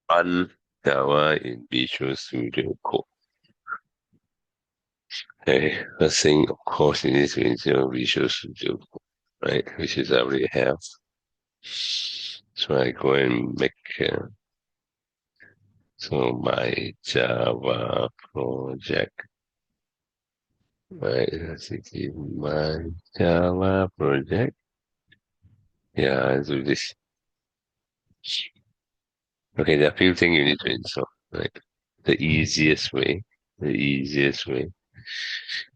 Run Java in Visual Studio Code. Okay, first thing, of course, you need to install Visual Studio Code, right? Which is I already have. So I go and make my Java project, right? Let's see, my Java project. Yeah, I do this. Okay, there are a few things you need to install, right? The easiest way, the easiest way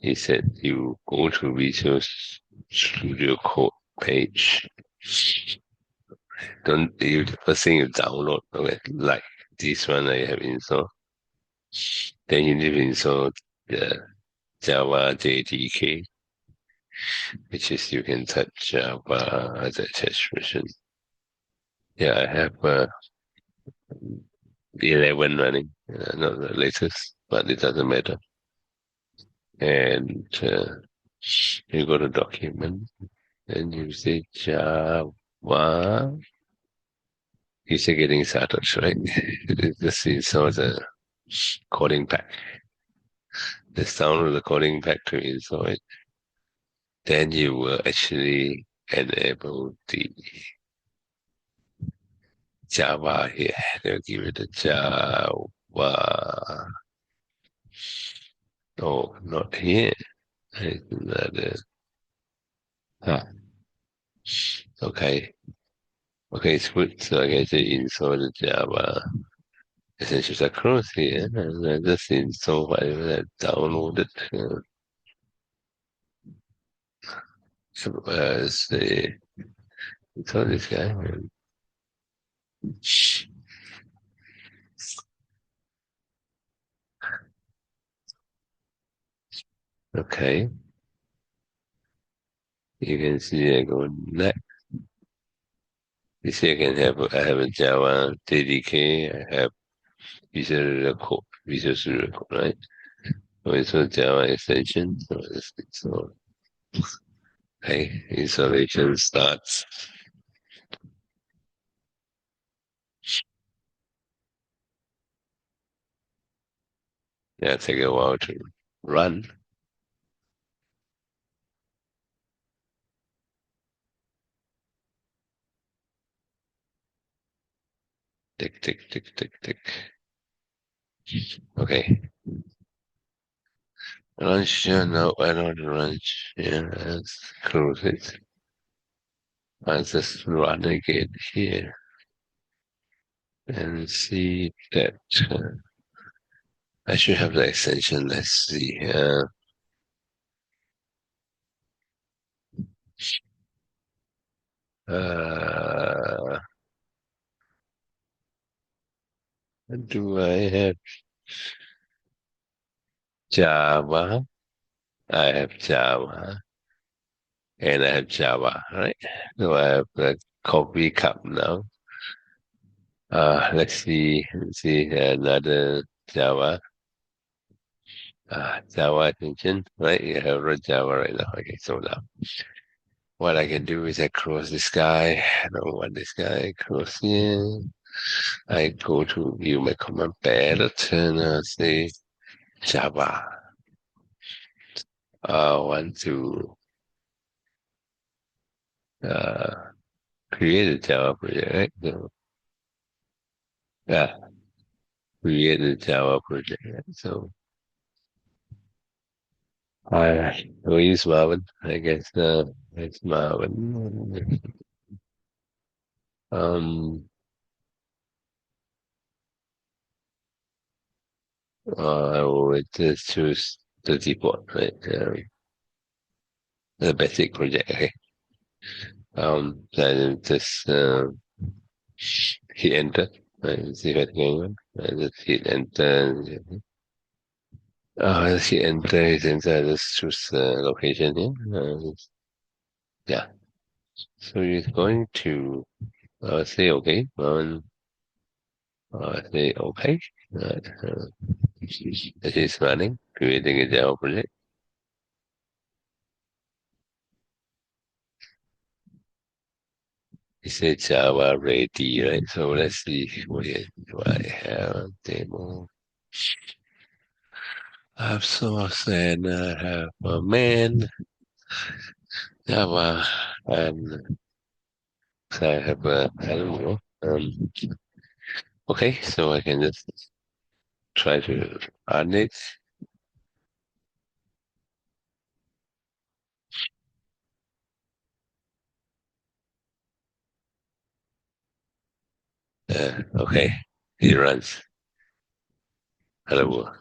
is that you go to Visual Studio Code page. Don't you first thing you download, okay, like this one I have installed. Then you need to install the Java JDK, which is you can type Java as a test version. Yeah, I have 11 running, not the latest, but it doesn't matter. And you go to document, and you say Java. You say getting started, right? This is all the coding pack. Just download the coding pack to install it. Then you will actually enable the Java here. They'll give it a Java. Oh, not here. It's another. Ah, okay. Okay, it's good. So I can say install the Java essentials across here. And I just install whatever I downloaded. Say, install this guy. Okay. You can see I go next. You see I have a Java JDK, I have Visual Studio Code, right? So it's a Java extension. So okay, installation starts. Yeah, take a while to run. Tick, tick, tick, tick, tick. Okay. Lunch, yeah, no, I don't want to lunch. Yeah, let's close it. I'll just run again here and see that I should have the extension. Let's see. Uh, do I have Java? I have Java and I have Java, right? So I have the coffee cup now. Let's see another Java. Java attention, right? You have a Java right now. Okay, so now what I can do is I close this guy. I don't want this guy. Close here. I go to view my command pattern. Say Java. I want to uh, create a Java project, right? So, yeah, create a Java project. Right? So we use Marvin. I guess it's Marvin. Um, I will just choose the default, right? The basic project. Okay. Then just hit enter. Right? See what's going on. Just hit enter. Let's hit enter. Then I just choose location here. Yeah. So you're going to say okay. Say okay. Right. It is running, creating a Java project. He said Java ready, right? So let's see what do I have. Demo. I have source and I have a man, Java, and so I have I don't know. Okay, so I can just try to add it. Okay, it runs. Hello.